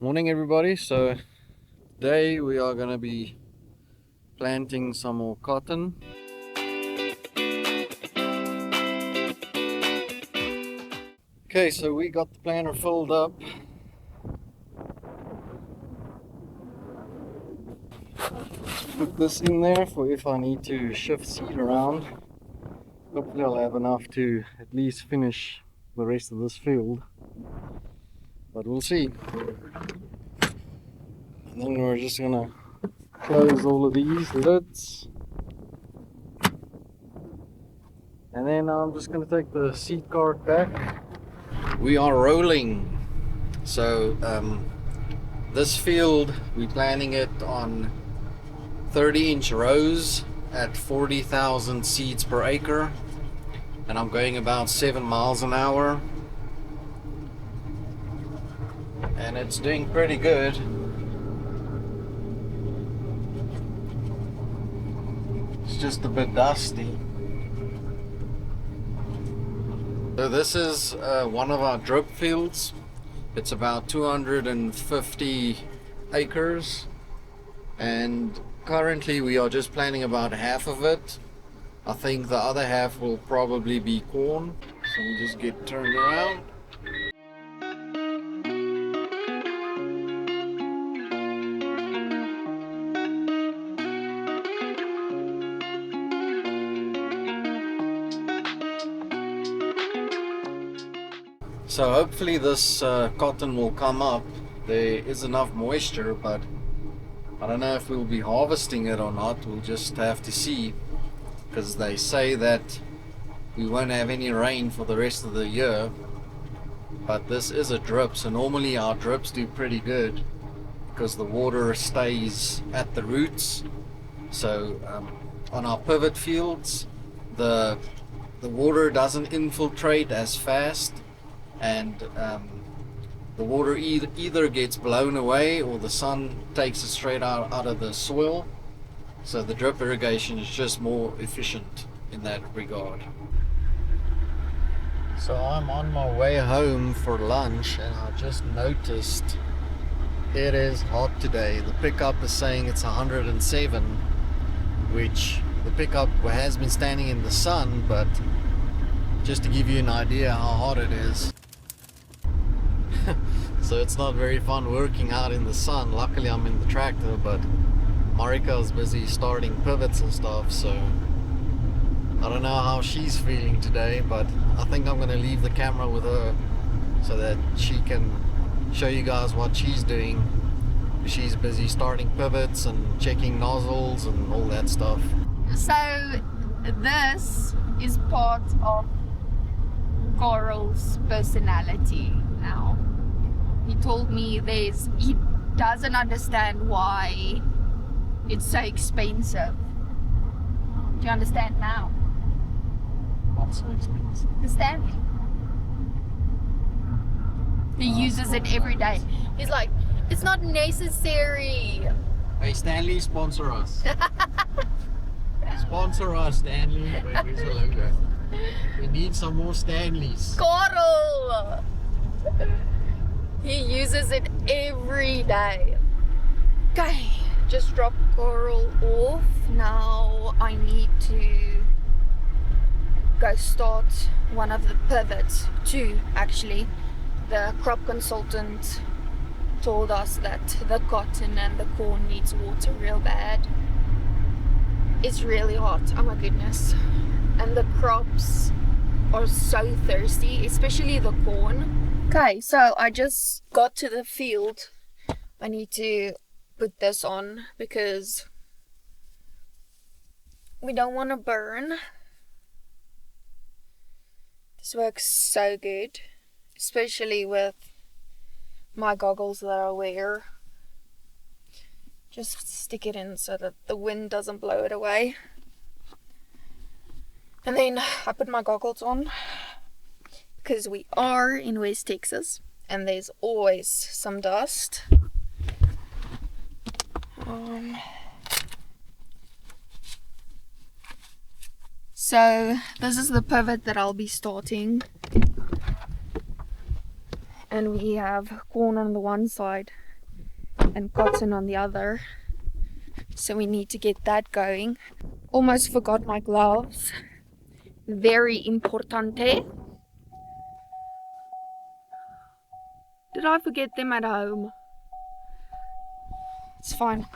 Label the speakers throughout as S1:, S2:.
S1: Morning everybody. So today we are going to be planting some more cotton. Okay, so we got the planter filled up. Put this in there for if I need to shift seed around. Hopefully I'll have enough to at least finish the rest of this field, but we'll see. And then we're just gonna close all of these lids, and then I'm just gonna take the seed cart back. We are rolling. So this field, we're planning it on 30-inch rows at 40,000 seeds per acre, and I'm going about 7 miles an hour, and it's doing pretty good. It's just a bit dusty. So this is one of our drip fields. It's about 250 acres, and currently we are just planting about half of it. I think the other half will probably be corn. So we'll just get turned around. So hopefully this cotton will come up. There is enough moisture, but I don't know if we'll be harvesting it or not. We'll just have to see, because they say that we won't have any rain for the rest of the year. But this is a drip, so normally our drips do pretty good because the water stays at the roots. So on our pivot fields, the water doesn't infiltrate as fast, and the water either gets blown away or the sun takes it straight out of the soil. So the drip irrigation is just more efficient in that regard. So I'm on my way home for lunch, and I just noticed it is hot today. The pickup is saying it's 107, which the pickup has been standing in the sun, but just to give you an idea how hot it is. So it's not very fun working out in the sun. Luckily I'm in the tractor, but Marika is busy starting pivots and stuff, so I don't know how she's feeling today, but I think I'm going to leave the camera with her so that she can show you guys what she's doing. She's busy starting pivots and checking nozzles and all that stuff.
S2: So this is part of Coral's personality now. He told me he doesn't understand why it's so expensive. Do you understand now?
S1: What's so expensive?
S2: The Stanley. He uses it every day. He's like, it's not necessary.
S1: Hey Stanley, sponsor us. Sponsor us, Stanley. Wait, where's the logo? We need some more Stanleys.
S2: Coral! He uses it every day. Okay, just drop Coral off. Now I need to go start one of the pivots. Two, actually. The crop consultant told us that the cotton and the corn needs water real bad. It's really hot, oh my goodness. And the crops are so thirsty, especially the corn. Okay, so I just got to the field. I need to put this on because we don't want to burn. This works so good, especially with my goggles that I wear. Just stick it in so that the wind doesn't blow it away. And then I put my goggles on because we are in West Texas and there's always some dust. So this is the pivot that I'll be starting. And we have corn on the one side and cotton on the other. So we need to get that going. Almost forgot my gloves. Very importante. Did I forget them at home? It's fine.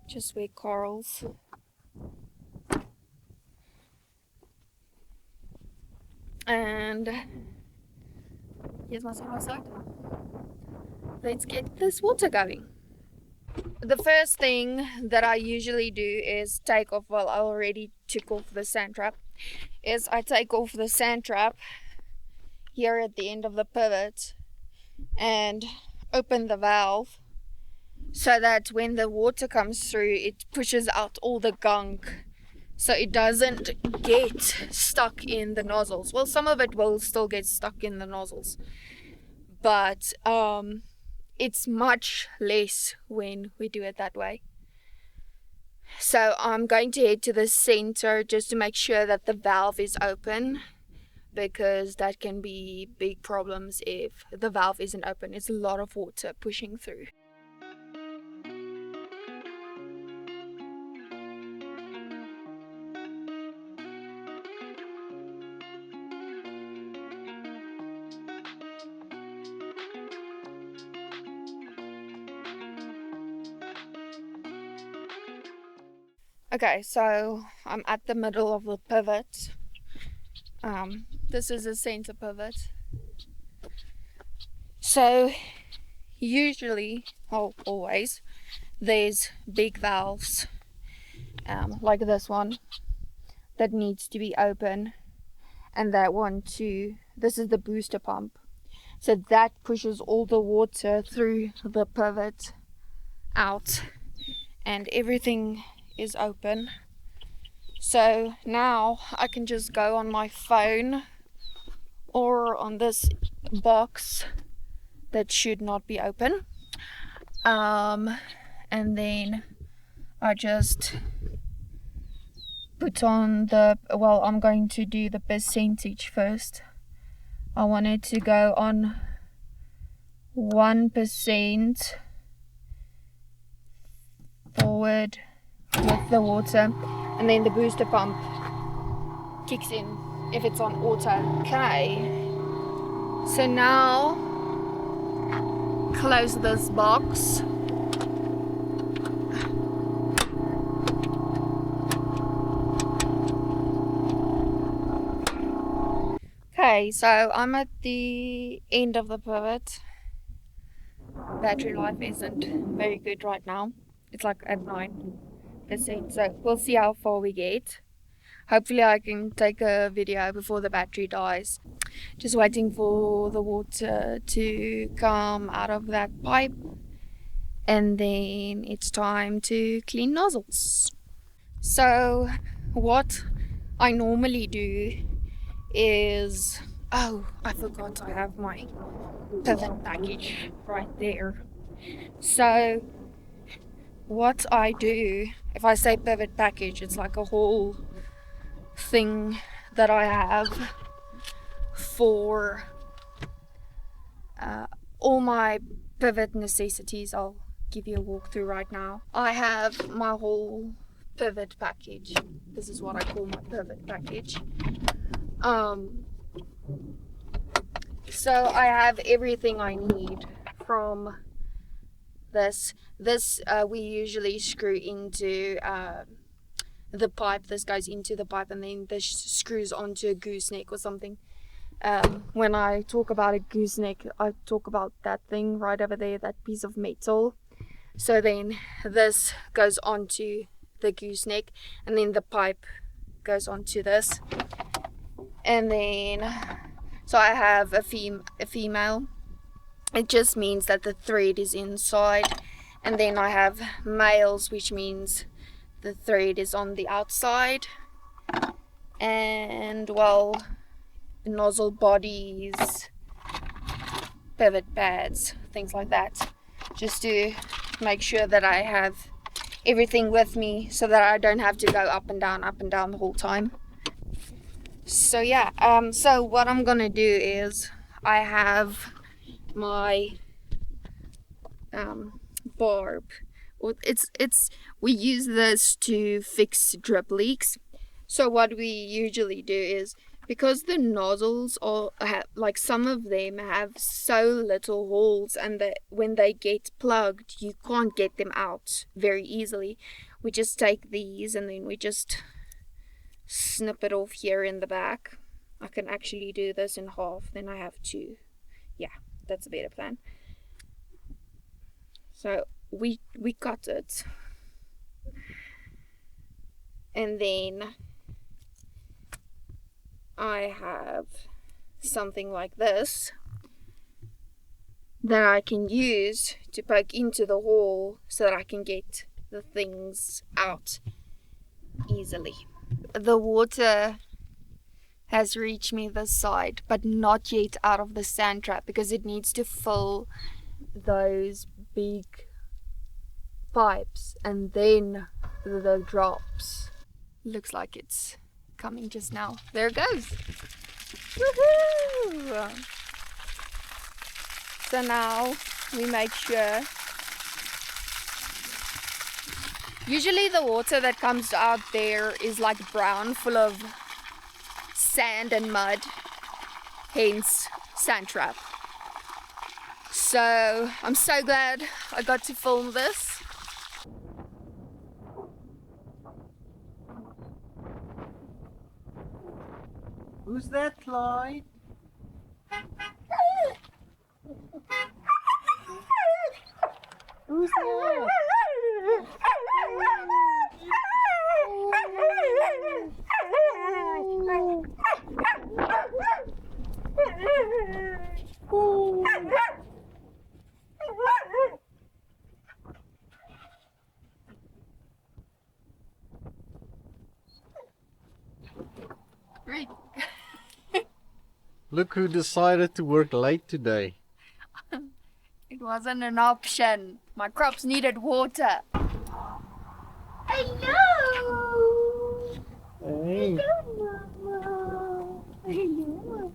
S2: Just wear corals. And here's my side. Let's get this water going. The first thing that I usually do is take off, well, I already took off the sand trap, is I take off the sand trap here at the end of the pivot and open the valve so that when the water comes through, it pushes out all the gunk so it doesn't get stuck in the nozzles. Well, some of it will still get stuck in the nozzles, but it's much less when we do it that way. So I'm going to head to the center just to make sure that the valve is open, because that can be big problems if the valve isn't open. It's a lot of water pushing through. Okay, so I'm at the middle of the pivot. This is a center pivot. So usually, or always, there's big valves like this one that needs to be open, and that one too. This is the booster pump, so that pushes all the water through the pivot out, and everything is open. So now I can just go on my phone or on this box that should not be open, and then I just put on the, well, I'm going to do the percentage first. I want it to go on 1% forward with the water, and then the booster pump kicks in if it's on auto. Okay, so now close this box. Okay, so I'm at the end of the pivot. Battery life isn't very good right now. It's like at 9%, so we'll see how far we get. Hopefully I can take a video before the battery dies. Just waiting for the water to come out of that pipe, and then it's time to clean nozzles. So what I normally do is, oh, I forgot I have my pivot package right there. So what I do, if I say pivot package, it's like a whole thing that I have for all my pivot necessities. I'll give you a walkthrough right now. I have my whole pivot package. This is what I call my pivot package. So I have everything I need from this. We usually screw into the pipe. This goes into the pipe, and then this screws onto a gooseneck or something. When I talk about a gooseneck, I talk about that thing right over there, that piece of metal. So then this goes onto the gooseneck, and then the pipe goes onto this. And then, so I have a female. It just means that the thread is inside. And then I have males, which means the thread is on the outside. And, well, nozzle bodies, pivot pads, things like that. Just to make sure that I have everything with me so that I don't have to go up and down the whole time. So yeah, so what I'm gonna do is I have my barb. We use this to fix drip leaks. So what we usually do is, because the nozzles like some of them have so little holes, and when they get plugged you can't get them out very easily, we just take these and then we just snip it off here in the back. I can actually do this in half, then I have two. Yeah, that's a better plan. So we cut it, and then I have something like this that I can use to poke into the hole so that I can get the things out easily. The water has reached me this side, but not yet out of the sand trap, because it needs to fill those big pipes and then the drops. Looks like it's coming just now. There it goes. Woohoo! So now we make sure. Usually the water that comes out there is like brown, full of sand and mud, hence sand trap. So I'm so glad I got to film this.
S1: Who's that, Clyde? Who's that?
S2: Great.
S1: Look who decided to work late today.
S2: It wasn't an option. My crops needed water. Hello.
S1: Hey.
S2: Hello, Mama. Hello.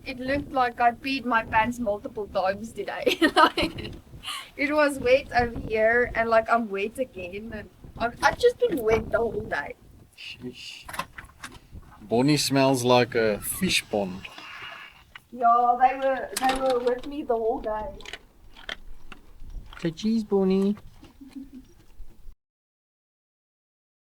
S2: It looked like I peed my pants multiple times today. Like, it was wet over here, and like I'm wet again, and I've just been wet the whole day.
S1: Sheesh. Bonnie smells like a fish pond.
S2: Yeah, they were with me the whole day.
S1: Say cheese, Bonnie.